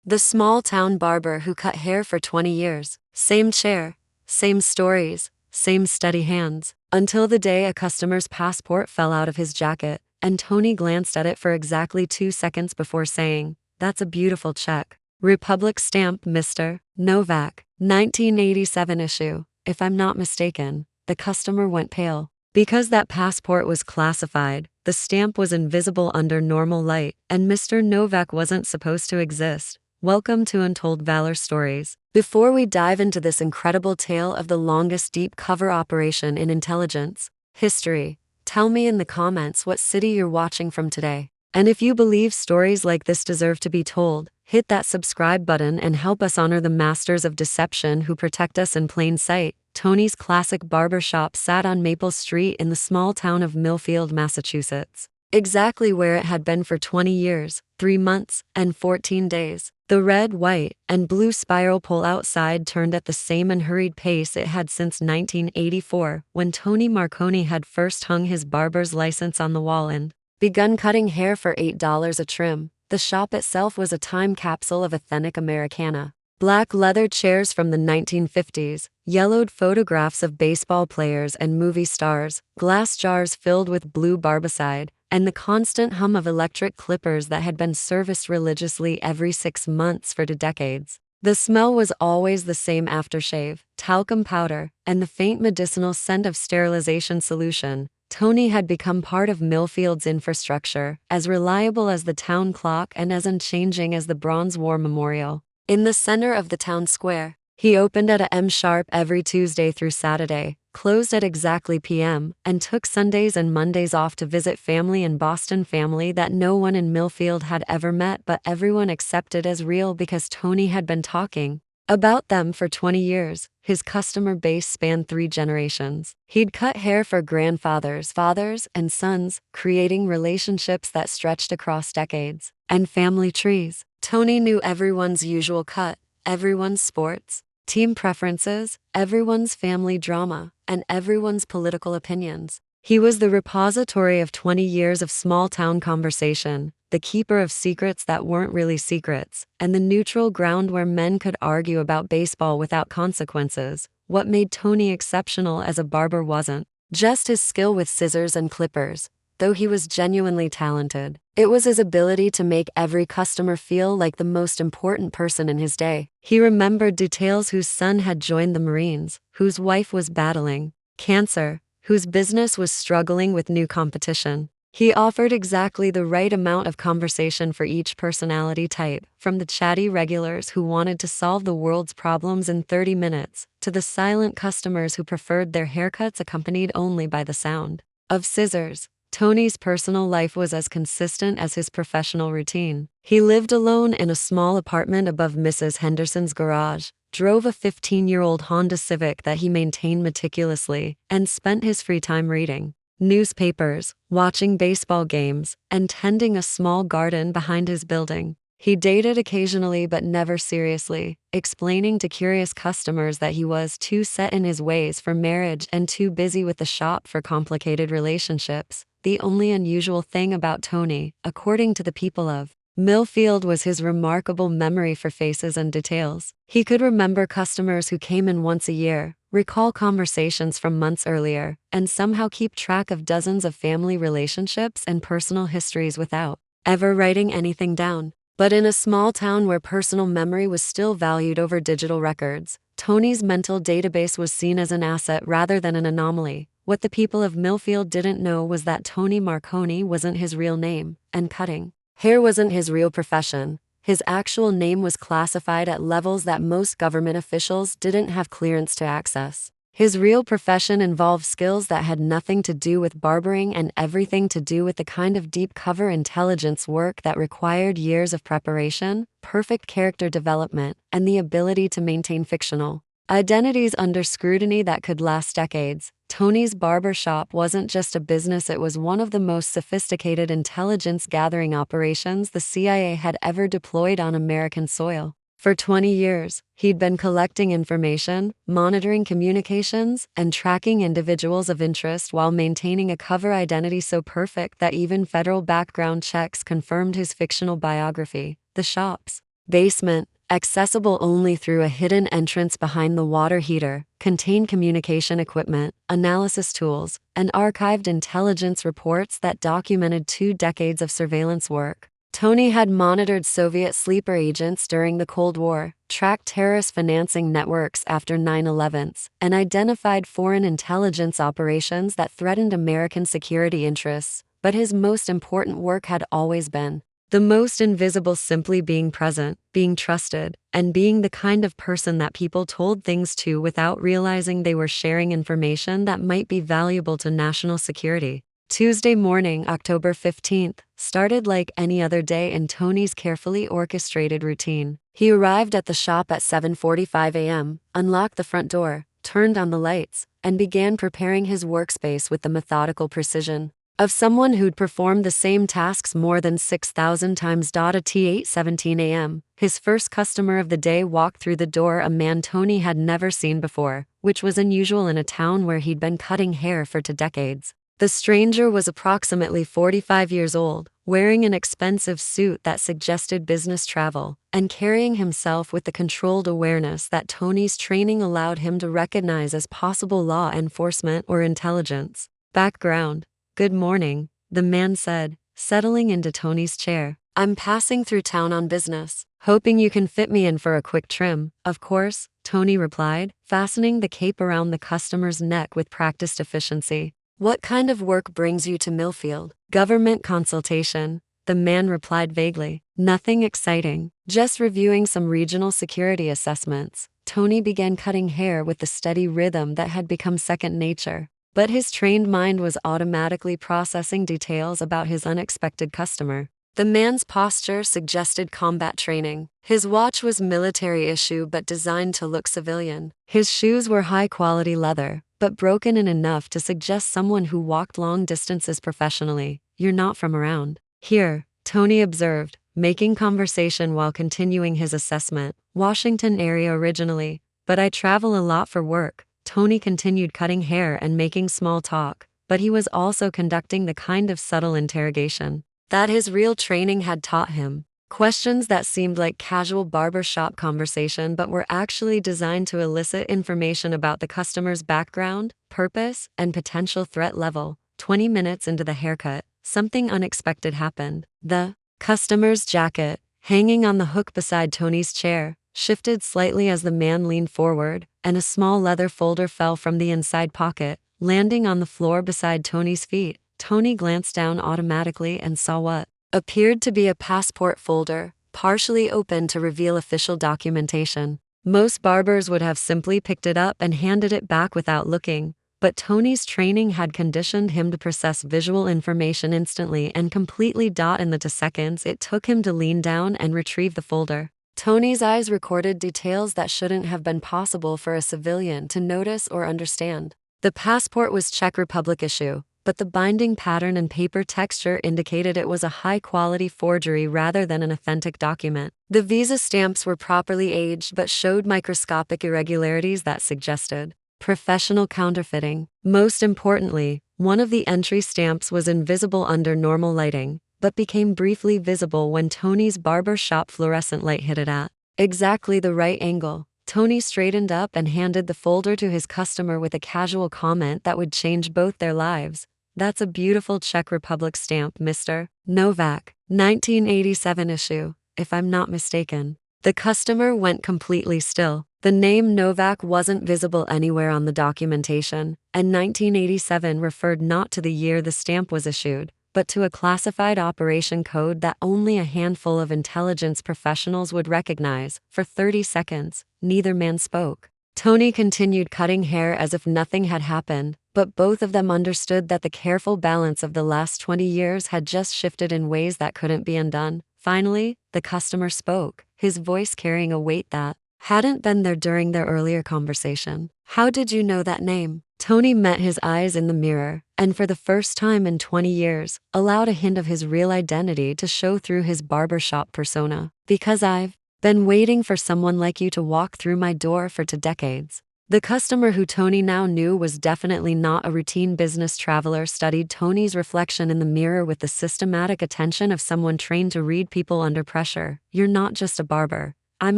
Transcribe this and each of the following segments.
The small-town barber who cut hair for 20 years. Same chair, same stories, same steady hands. Until the day a customer's passport fell out of his jacket, and Tony glanced at it for exactly 2 seconds before saying, "That's a beautiful check. Republic stamp, Mr. Novak, 1987 issue, if I'm not mistaken." The customer went pale. Because that passport was classified, the stamp was invisible under normal light, and Mr. Novak wasn't supposed to exist. Welcome to Untold Valor Stories. Before we dive into this incredible tale of the longest deep cover operation in intelligence history, tell me in the comments what city you're watching from today. And if you believe stories like this deserve to be told, hit that subscribe button and help us honor the masters of deception who protect us in plain sight. Tony's classic barber shop sat on Maple Street in the small town of Millfield, Massachusetts. Exactly where it had been for 20 years, 3 months, and 14 days. The red, white, and blue spiral pole outside turned at the same unhurried pace it had since 1984, when Tony Marconi had first hung his barber's license on the wall and begun cutting hair for $8 a trim. The shop itself was a time capsule of authentic Americana. Black leather chairs from the 1950s, yellowed photographs of baseball players and movie stars, glass jars filled with blue barbicide, and the constant hum of electric clippers that had been serviced religiously every 6 months for decades. The smell was always the same: aftershave, talcum powder, and the faint medicinal scent of sterilization solution. Tony had become part of Millfield's infrastructure, as reliable as the town clock and as unchanging as the Bronze War Memorial. In the center of the town square, he opened at a m sharp every Tuesday through Saturday, closed at exactly p.m., and took Sundays and Mondays off to visit family in Boston, family that no one in Millfield had ever met but everyone accepted as real because Tony had been talking about them for 20 years. His customer base spanned 3 generations. He'd cut hair for grandfathers, fathers, and sons, creating relationships that stretched across decades. And family trees. Tony knew everyone's usual cut, everyone's sports, team preferences, everyone's family drama, and everyone's political opinions. He was the repository of 20 years of small-town conversation, the keeper of secrets that weren't really secrets, and the neutral ground where men could argue about baseball without consequences. What made Tony exceptional as a barber wasn't just his skill with scissors and clippers, though he was genuinely talented. It was his ability to make every customer feel like the most important person in his day. He remembered details: whose son had joined the Marines, whose wife was battling cancer, whose business was struggling with new competition. He offered exactly the right amount of conversation for each personality type, from the chatty regulars who wanted to solve the world's problems in 30 minutes, to the silent customers who preferred their haircuts accompanied only by the sound of scissors. Tony's personal life was as consistent as his professional routine. He lived alone in a small apartment above Mrs. Henderson's garage, drove a 15-year-old Honda Civic that he maintained meticulously, and spent his free time reading newspapers, watching baseball games, and tending a small garden behind his building. He dated occasionally but never seriously, explaining to curious customers that he was too set in his ways for marriage and too busy with the shop for complicated relationships. The only unusual thing about Tony, according to the people of Millfield, was his remarkable memory for faces and details. He could remember customers who came in once a year, recall conversations from months earlier, and somehow keep track of dozens of family relationships and personal histories without ever writing anything down. But in a small town where personal memory was still valued over digital records, Tony's mental database was seen as an asset rather than an anomaly. What the people of Millfield didn't know was that Tony Marconi wasn't his real name, and cutting hair wasn't his real profession. His actual name was classified at levels that most government officials didn't have clearance to access. His real profession involved skills that had nothing to do with barbering and everything to do with the kind of deep cover intelligence work that required years of preparation, perfect character development, and the ability to maintain fictional identities under scrutiny that could last decades. Tony's barber shop wasn't just a business, it was one of the most sophisticated intelligence gathering operations the CIA had ever deployed on American soil. For 20 years, he'd been collecting information, monitoring communications, and tracking individuals of interest while maintaining a cover identity so perfect that even federal background checks confirmed his fictional biography. The shop's Basement, accessible only through a hidden entrance behind the water heater, contained communication equipment, analysis tools, and archived intelligence reports that documented 2 decades of surveillance work. Tony had monitored Soviet sleeper agents during the Cold War, tracked terrorist financing networks after 9/11s, and identified foreign intelligence operations that threatened American security interests. But his most important work had always been the most invisible, simply being present, being trusted, and being the kind of person that people told things to without realizing they were sharing information that might be valuable to national security. Tuesday morning, October 15th, started like any other day in Tony's carefully orchestrated routine. He arrived at the shop at 7:45 a.m., unlocked the front door, turned on the lights, and began preparing his workspace with the methodical precision of someone who'd performed the same tasks more than 6,000 times. At 8:17 a.m., his first customer of the day walked through the door, a man Tony had never seen before, which was unusual in a town where he'd been cutting hair for 2 decades. The stranger was approximately 45 years old, wearing an expensive suit that suggested business travel, and carrying himself with the controlled awareness that Tony's training allowed him to recognize as possible law enforcement or intelligence. Background: "Good morning," the man said, settling into Tony's chair. "I'm passing through town on business, hoping you can fit me in for a quick trim." "Of course," Tony replied, fastening the cape around the customer's neck with practiced efficiency. "What kind of work brings you to Millfield?" "Government consultation," the man replied vaguely. "Nothing exciting, just reviewing some regional security assessments." Tony began cutting hair with the steady rhythm that had become second nature. But his trained mind was automatically processing details about his unexpected customer. The man's posture suggested combat training. His watch was military issue but designed to look civilian. His shoes were high-quality leather, but broken in enough to suggest someone who walked long distances professionally. "You're not from around here," Tony observed, making conversation while continuing his assessment. "Washington area originally, but I travel a lot for work." Tony continued cutting hair and making small talk, but he was also conducting the kind of subtle interrogation that his real training had taught him. Questions that seemed like casual barber shop conversation but were actually designed to elicit information about the customer's background, purpose, and potential threat level. 20 minutes into the haircut, something unexpected happened. The customer's jacket, hanging on the hook beside Tony's chair, shifted slightly as the man leaned forward, and a small leather folder fell from the inside pocket, landing on the floor beside Tony's feet. Tony glanced down automatically and saw what appeared to be a passport folder, partially open to reveal official documentation. Most barbers would have simply picked it up and handed it back without looking, but Tony's training had conditioned him to process visual information instantly and completely. In the 2 seconds it took him to lean down and retrieve the folder, Tony's eyes recorded details that shouldn't have been possible for a civilian to notice or understand. The passport was Czech Republic issue, but the binding pattern and paper texture indicated it was a high-quality forgery rather than an authentic document. The visa stamps were properly aged but showed microscopic irregularities that suggested professional counterfeiting. Most importantly, one of the entry stamps was invisible under normal lighting, but became briefly visible when Tony's barber shop fluorescent light hit it at exactly the right angle. Tony straightened up and handed the folder to his customer with a casual comment that would change both their lives. "That's a beautiful Czech Republic stamp, Mr. Novak. 1987 issue, if I'm not mistaken." The customer went completely still. The name Novak wasn't visible anywhere on the documentation, and 1987 referred not to the year the stamp was issued, but to a classified operation code that only a handful of intelligence professionals would recognize. For 30 seconds, neither man spoke. Tony continued cutting hair as if nothing had happened, but both of them understood that the careful balance of the last 20 years had just shifted in ways that couldn't be undone. Finally, the customer spoke, his voice carrying a weight that hadn't been there during their earlier conversation. "How did you know that name?" Tony met his eyes in the mirror, and for the first time in 20 years, allowed a hint of his real identity to show through his barbershop persona. "Because I've been waiting for someone like you to walk through my door for 2 decades." The customer, who Tony now knew was definitely not a routine business traveler, studied Tony's reflection in the mirror with the systematic attention of someone trained to read people under pressure. "You're not just a barber. I'm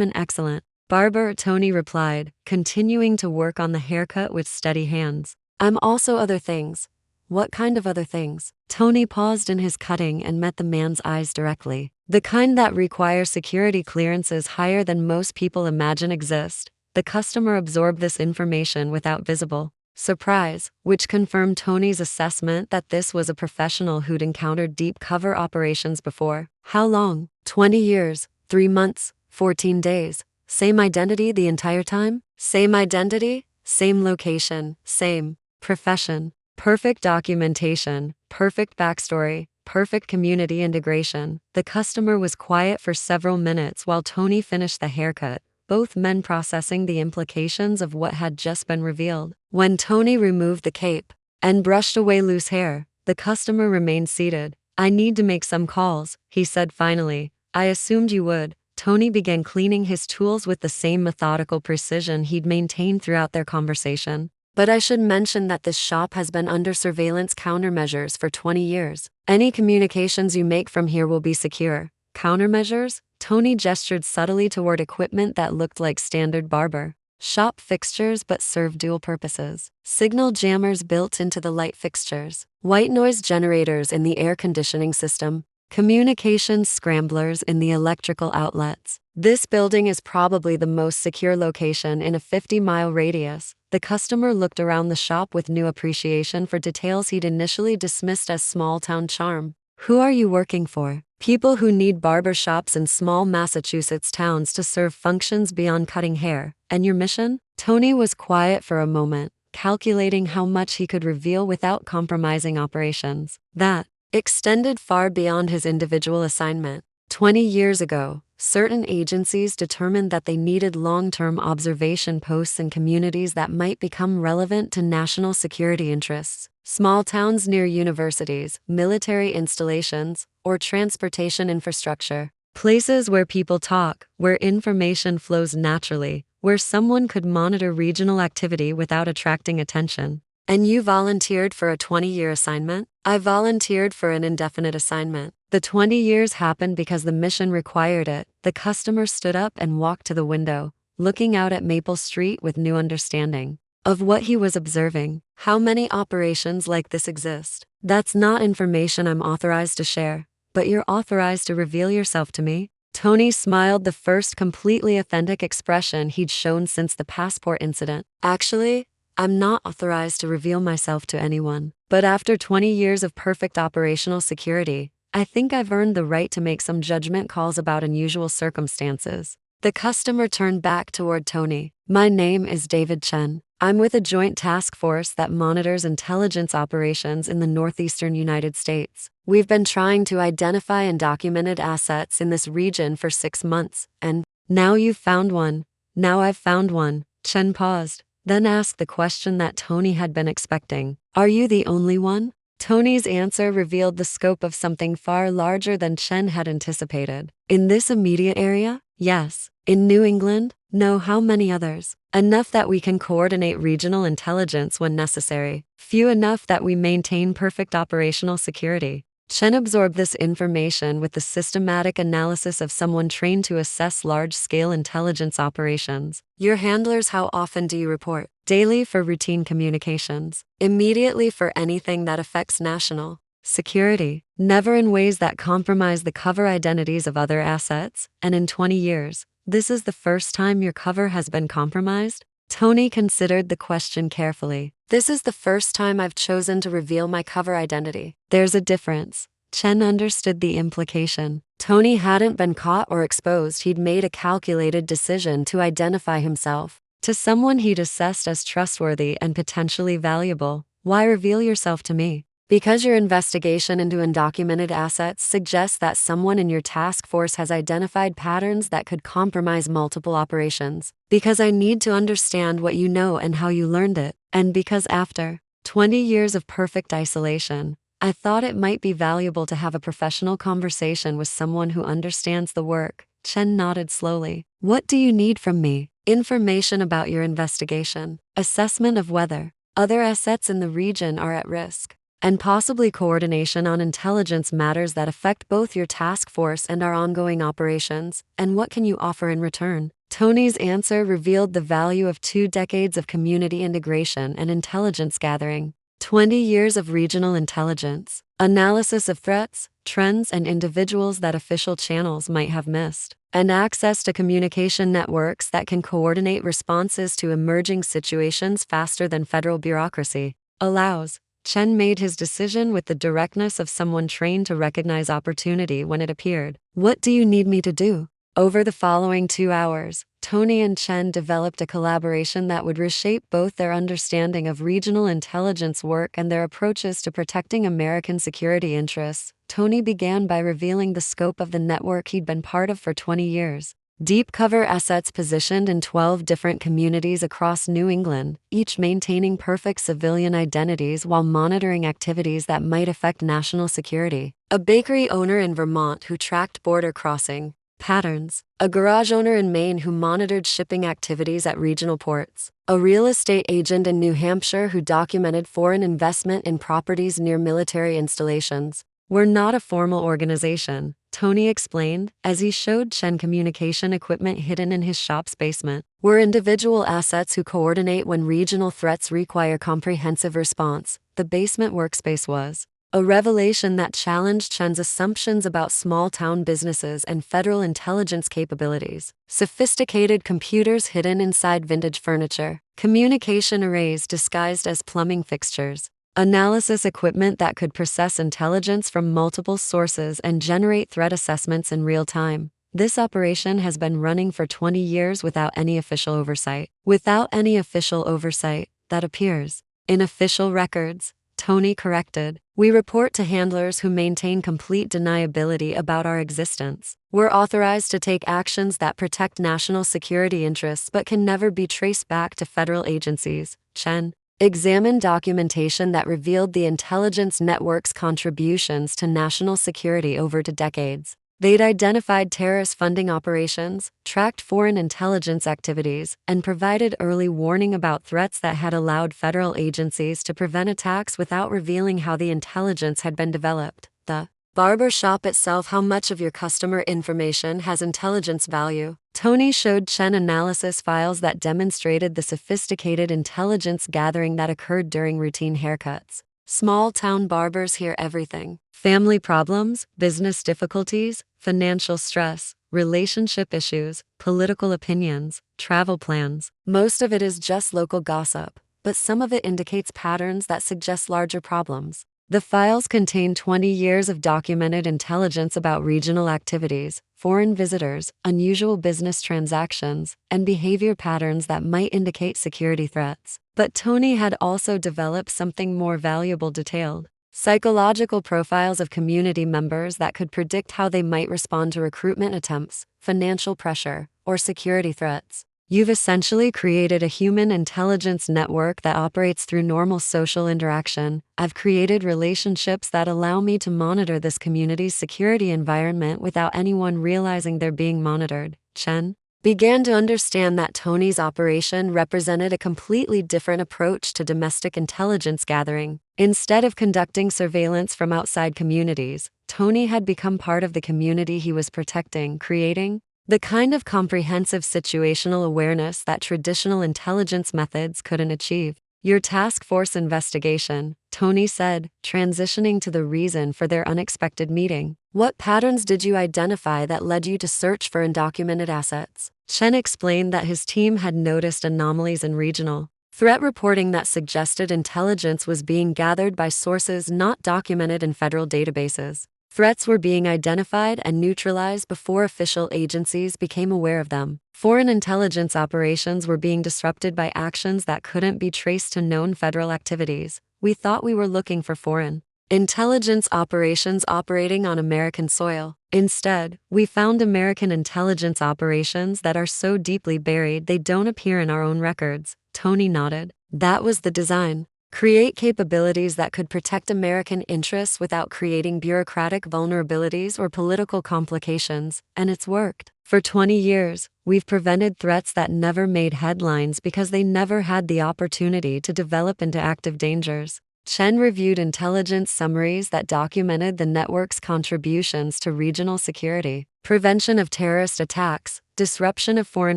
an excellent barber," Tony replied, continuing to work on the haircut with steady hands. "I'm also other things." "What kind of other things?" Tony paused in his cutting and met the man's eyes directly. "The kind that require security clearances higher than most people imagine exist." The customer absorbed this information without visible surprise, which confirmed Tony's assessment that this was a professional who'd encountered deep cover operations before. "How long?" 20 years, 3 months, 14 days. "Same identity the entire time?" "Same identity, same location, same profession. Perfect documentation, perfect backstory, perfect community integration." The customer was quiet for several minutes while Tony finished the haircut, both men processing the implications of what had just been revealed. When Tony removed the cape and brushed away loose hair, the customer remained seated. "I need to make some calls," he said finally. "I assumed you would." Tony began cleaning his tools with the same methodical precision he'd maintained throughout their conversation. "But I should mention that this shop has been under surveillance countermeasures for 20 years. Any communications you make from here will be secure." "Countermeasures?" Tony gestured subtly toward equipment that looked like standard barber shop fixtures but served dual purposes. Signal jammers built into the light fixtures, white noise generators in the air conditioning system, communications scramblers in the electrical outlets. "This building is probably the most secure location in a 50-mile radius." The customer looked around the shop with new appreciation for details he'd initially dismissed as small-town charm. "Who are you working for?" "People who need barber shops in small Massachusetts towns to serve functions beyond cutting hair." "And your mission?" Tony was quiet for a moment, calculating how much he could reveal without compromising operations. That extended far beyond his individual assignment. 20 years ago, certain agencies determined that they needed long-term observation posts in communities that might become relevant to national security interests. Small towns near universities, military installations, or transportation infrastructure. Places where people talk, where information flows naturally, where someone could monitor regional activity without attracting attention. "And you volunteered for a 20-year assignment?" "I volunteered for an indefinite assignment. The 20 years happened because the mission required it." The customer stood up and walked to the window, looking out at Maple Street with new understanding of what he was observing. "How many operations like this exist?" "That's not information I'm authorized to share." "But you're authorized to reveal yourself to me." Tony smiled, the first completely authentic expression he'd shown since the passport incident. "Actually, I'm not authorized to reveal myself to anyone. But after 20 years of perfect operational security, I think I've earned the right to make some judgment calls about unusual circumstances." The customer turned back toward Tony. "My name is David Chen. I'm with a joint task force that monitors intelligence operations in the northeastern United States. We've been trying to identify undocumented assets in this region for 6 months, and now you've found one." "Now I've found one." Chen paused, then asked the question that Tony had been expecting. "Are you the only one?" Tony's answer revealed the scope of something far larger than Chen had anticipated. "In this immediate area? Yes. In New England? No. How many others?" "Enough that we can coordinate regional intelligence when necessary. Few enough that we maintain perfect operational security." Chen absorbed this information with the systematic analysis of someone trained to assess large-scale intelligence operations. "Your handlers, how often do you report?" "Daily for routine communications. Immediately for anything that affects national security. Never in ways that compromise the cover identities of other assets." "And in 20 years, this is the first time your cover has been compromised?" Tony considered the question carefully. "This is the first time I've chosen to reveal my cover identity." "There's a difference." Chen understood the implication. Tony hadn't been caught or exposed. He'd made a calculated decision to identify himself to someone he'd assessed as trustworthy and potentially valuable. "Why reveal yourself to me?" "Because your investigation into undocumented assets suggests that someone in your task force has identified patterns that could compromise multiple operations. Because I need to understand what you know and how you learned it. And because after 20 years of perfect isolation, I thought it might be valuable to have a professional conversation with someone who understands the work." Chen nodded slowly. "What do you need from me?" information about your investigation, assessment of whether other assets in the region are at risk, and possibly coordination on intelligence matters that affect both your task force and our ongoing operations, and what can you offer in return? Tony's answer revealed the value of 2 decades of community integration and intelligence gathering, 20 years of regional intelligence, analysis of threats, trends, and individuals that official channels might have missed, and access to communication networks that can coordinate responses to emerging situations faster than federal bureaucracy allows. Chen made his decision with the directness of someone trained to recognize opportunity when it appeared. What do you need me to do? Over the following 2 hours, Tony and Chen developed a collaboration that would reshape both their understanding of regional intelligence work and their approaches to protecting American security interests. Tony began by revealing the scope of the network he'd been part of for 20 years. Deep cover assets positioned in 12 different communities across New England, each maintaining perfect civilian identities while monitoring activities that might affect national security. A bakery owner in Vermont who tracked border crossing patterns, a garage owner in Maine who monitored shipping activities at regional ports, a real estate agent in New Hampshire who documented foreign investment in properties near military installations. We're not a formal organization, Tony explained, as he showed Chen communication equipment hidden in his shop's basement. We're individual assets who coordinate when regional threats require comprehensive response. The basement workspace was a revelation that challenged Chen's assumptions about small-town businesses and federal intelligence capabilities. Sophisticated computers hidden inside vintage furniture, communication arrays disguised as plumbing fixtures, analysis equipment that could process intelligence from multiple sources and generate threat assessments in real time. This operation has been running for 20 years without any official oversight. Without any official oversight, that appears in official records, Tony corrected. We report to handlers who maintain complete deniability about our existence. We're authorized to take actions that protect national security interests but can never be traced back to federal agencies. Chen examined documentation that revealed the intelligence network's contributions to national security over the decades. They'd identified terrorist funding operations, tracked foreign intelligence activities, and provided early warning about threats that had allowed federal agencies to prevent attacks without revealing how the intelligence had been developed. The Barber shop itself. How much of your customer information has intelligence value? Tony showed Chen analysis files that demonstrated the sophisticated intelligence gathering that occurred during routine haircuts. Small-town barbers hear everything. Family problems, business difficulties, financial stress, relationship issues, political opinions, travel plans. Most of it is just local gossip, but some of it indicates patterns that suggest larger problems. The files contain 20 years of documented intelligence about regional activities, foreign visitors, unusual business transactions, and behavior patterns that might indicate security threats. But Tony had also developed something more valuable: detailed psychological profiles of community members that could predict how they might respond to recruitment attempts, financial pressure, or security threats. You've essentially created a human intelligence network that operates through normal social interaction. I've created relationships that allow me to monitor this community's security environment without anyone realizing they're being monitored. Chen began to understand that Tony's operation represented a completely different approach to domestic intelligence gathering. Instead of conducting surveillance from outside communities, Tony had become part of the community he was protecting, creating the kind of comprehensive situational awareness that traditional intelligence methods couldn't achieve. Your task force investigation, Tony said, transitioning to the reason for their unexpected meeting. What patterns did you identify that led you to search for undocumented assets? Chen explained that his team had noticed anomalies in regional threat reporting that suggested intelligence was being gathered by sources not documented in federal databases. Threats were being identified and neutralized before official agencies became aware of them. Foreign intelligence operations were being disrupted by actions that couldn't be traced to known federal activities. We thought we were looking for foreign intelligence operations operating on American soil. Instead, we found American intelligence operations that are so deeply buried they don't appear in our own records. Tony nodded. That was the design. create capabilities that could protect American interests without creating bureaucratic vulnerabilities or political complications, and it's worked. For 20 years, we've prevented threats that never made headlines because they never had the opportunity to develop into active dangers. Chen reviewed intelligence summaries that documented the network's contributions to regional security, prevention of terrorist attacks, disruption of foreign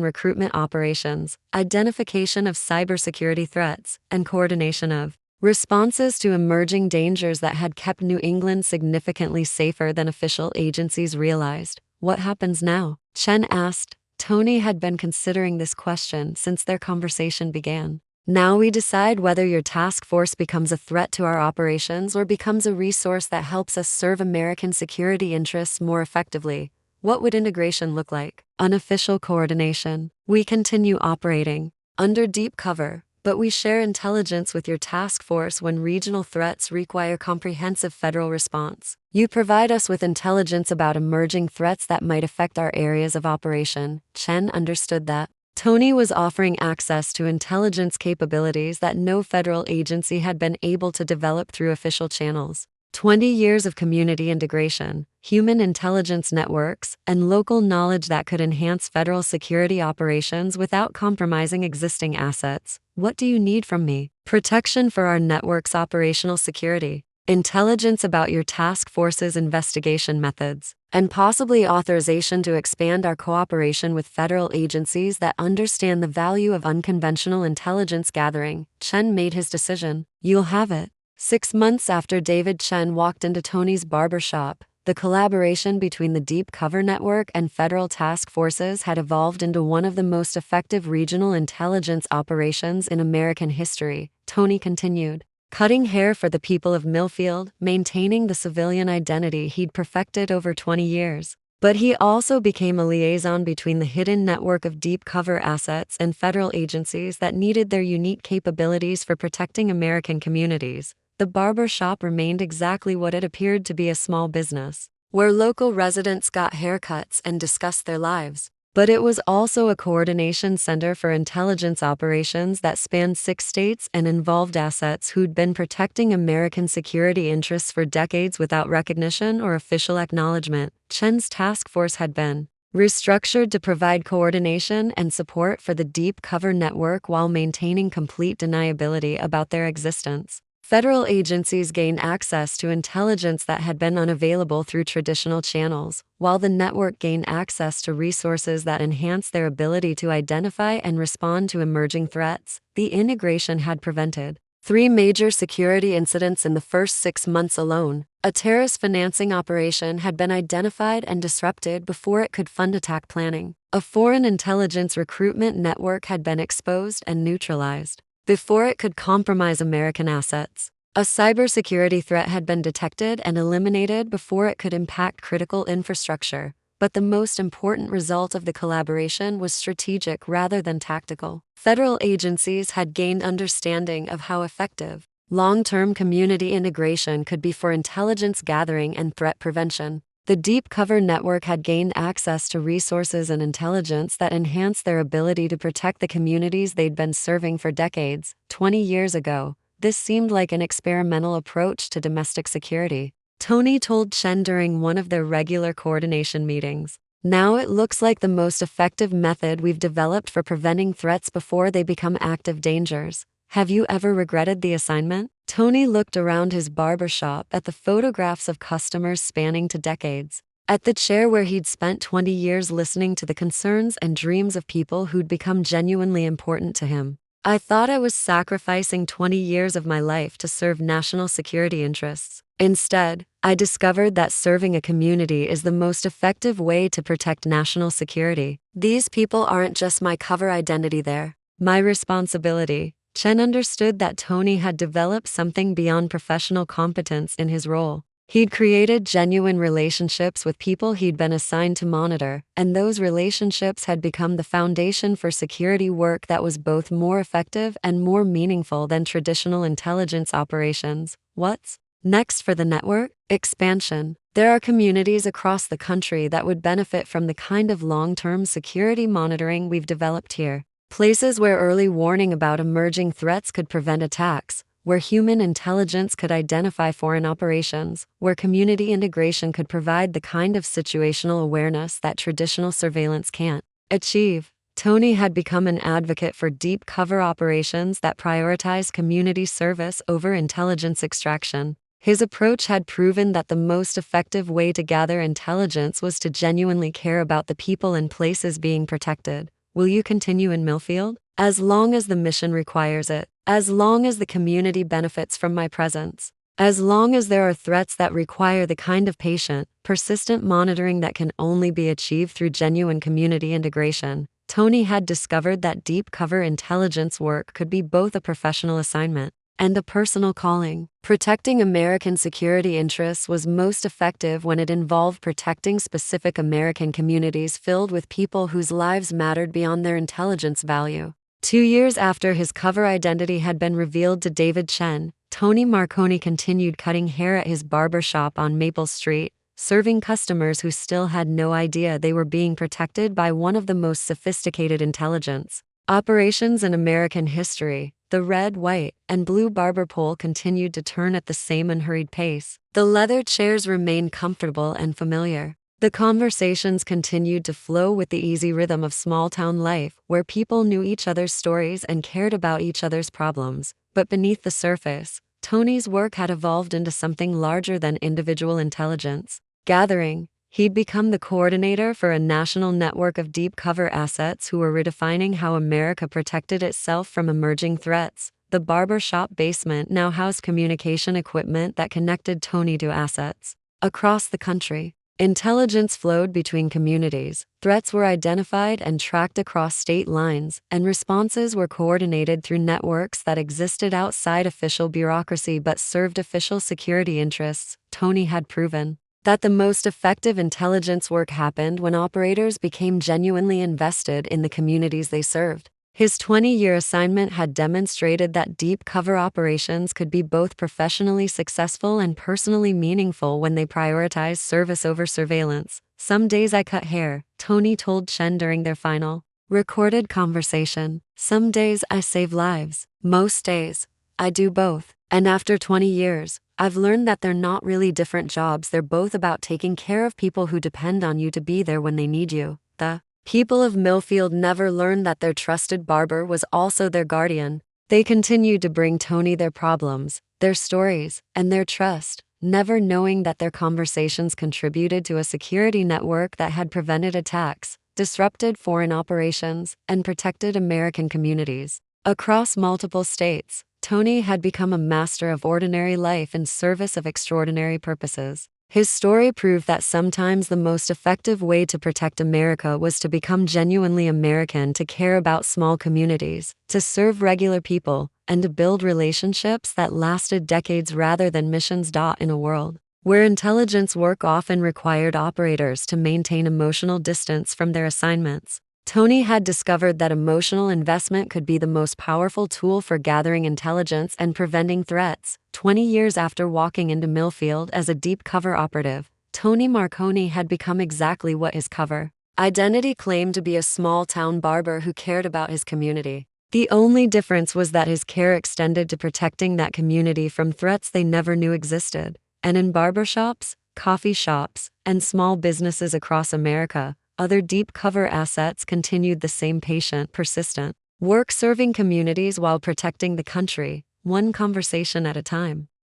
recruitment operations, identification of cybersecurity threats, and coordination of responses to emerging dangers that had kept New England significantly safer than official agencies realized. What happens now? Chen asked. Tony had been considering this question since their conversation began. Now we decide whether your task force becomes a threat to our operations or becomes a resource that helps us serve American security interests more effectively. What would integration look like? Unofficial coordination. We continue operating under deep cover, but we share intelligence with your task force when regional threats require comprehensive federal response. You provide us with intelligence about emerging threats that might affect our areas of operation. Chen understood that Tony was offering access to intelligence capabilities that no federal agency had been able to develop through official channels. 20 years of community integration, human intelligence networks, and local knowledge that could enhance federal security operations without compromising existing assets. What do you need from me? Protection for our network's operational security, intelligence about your task force's investigation methods, and possibly authorization to expand our cooperation with federal agencies that understand the value of unconventional intelligence gathering. Chen made his decision. You'll have it. 6 months after David Chen walked into Tony's barber shop, the collaboration between the Deep Cover Network and federal task forces had evolved into one of the most effective regional intelligence operations in American history. Tony continued, cutting hair for the people of Millfield, maintaining the civilian identity he'd perfected over 20 years. But he also became a liaison between the hidden network of deep cover assets and federal agencies that needed their unique capabilities for protecting American communities. The barber shop remained exactly what it appeared to be, a small business, where local residents got haircuts and discussed their lives. But it was also a coordination center for intelligence operations that spanned 6 states and involved assets who'd been protecting American security interests for decades without recognition or official acknowledgement. Chen's task force had been restructured to provide coordination and support for the Deep Cover Network while maintaining complete deniability about their existence. Federal agencies gained access to intelligence that had been unavailable through traditional channels, while the network gained access to resources that enhanced their ability to identify and respond to emerging threats. The integration had prevented 3 major security incidents in the first 6 months alone. A terrorist financing operation had been identified and disrupted before it could fund attack planning. A foreign intelligence recruitment network had been exposed and neutralized before it could compromise American assets. A cybersecurity threat had been detected and eliminated before it could impact critical infrastructure. But the most important result of the collaboration was strategic rather than tactical. Federal agencies had gained understanding of how effective long-term community integration could be for intelligence gathering and threat prevention. The Deep Cover Network had gained access to resources and intelligence that enhanced their ability to protect the communities they'd been serving for decades. 20 years ago, this seemed like an experimental approach to domestic security, Tony told Chen during one of their regular coordination meetings. Now it looks like the most effective method we've developed for preventing threats before they become active dangers. Have you ever regretted the assignment? Tony looked around his barber shop at the photographs of customers spanning to decades, at the chair where he'd spent 20 years listening to the concerns and dreams of people who'd become genuinely important to him. I thought I was sacrificing 20 years of my life to serve national security interests. Instead, I discovered that serving a community is the most effective way to protect national security. These people aren't just my cover identity, they're my responsibility. Chen understood that Tony had developed something beyond professional competence in his role. He'd created genuine relationships with people he'd been assigned to monitor, and those relationships had become the foundation for security work that was both more effective and more meaningful than traditional intelligence operations. What's next for the network? Expansion. There are communities across the country that would benefit from the kind of long-term security monitoring we've developed here. Places where early warning about emerging threats could prevent attacks, where human intelligence could identify foreign operations, where community integration could provide the kind of situational awareness that traditional surveillance can't achieve. Tony had become an advocate for deep cover operations that prioritize community service over intelligence extraction. His approach had proven that the most effective way to gather intelligence was to genuinely care about the people and places being protected. Will you continue in Millfield? As long as the mission requires it. As long as the community benefits from my presence. As long as there are threats that require the kind of patient, persistent monitoring that can only be achieved through genuine community integration. Tony had discovered that deep cover intelligence work could be both a professional assignment and a personal calling. Protecting American security interests was most effective when it involved protecting specific American communities filled with people whose lives mattered beyond their intelligence value. 2 years after his cover identity had been revealed to David Chen, Tony Marconi continued cutting hair at his barber shop on Maple Street, serving customers who still had no idea they were being protected by one of the most sophisticated intelligence operations in American history. The red, white, and blue barber pole continued to turn at the same unhurried pace. The leather chairs remained comfortable and familiar. The conversations continued to flow with the easy rhythm of small-town life, where people knew each other's stories and cared about each other's problems. But beneath the surface, Tony's work had evolved into something larger than individual intelligence gathering. He'd become the coordinator for a national network of deep cover assets who were redefining how America protected itself from emerging threats. The barber shop basement now housed communication equipment that connected Tony to assets across the country. Intelligence flowed between communities, threats were identified and tracked across state lines, and responses were coordinated through networks that existed outside official bureaucracy but served official security interests. Tony had proven that the most effective intelligence work happened when operators became genuinely invested in the communities they served. His 20-year assignment had demonstrated that deep cover operations could be both professionally successful and personally meaningful when they prioritized service over surveillance. Some days I cut hair, Tony told Chen during their final recorded conversation. Some days I save lives. Most days, I do both. And after 20 years, I've learned that they're not really different jobs. They're both about taking care of people who depend on you to be there when they need you. The people of Millfield never learned that their trusted barber was also their guardian. They continued to bring Tony their problems, their stories, and their trust, never knowing that their conversations contributed to a security network that had prevented attacks, disrupted foreign operations, and protected American communities. Across multiple states, Tony had become a master of ordinary life in service of extraordinary purposes. His story proved that sometimes the most effective way to protect America was to become genuinely American, to care about small communities, to serve regular people, and to build relationships that lasted decades rather than missions. In a world where intelligence work often required operators to maintain emotional distance from their assignments, Tony had discovered that emotional investment could be the most powerful tool for gathering intelligence and preventing threats. 20 years after walking into Millfield as a deep cover operative, Tony Marconi had become exactly what his cover identity claimed to be: a small-town barber who cared about his community. The only difference was that his care extended to protecting that community from threats they never knew existed. And in barbershops, coffee shops, and small businesses across America, other deep cover assets continued the same patient, persistent work, serving communities while protecting the country, one conversation at a time.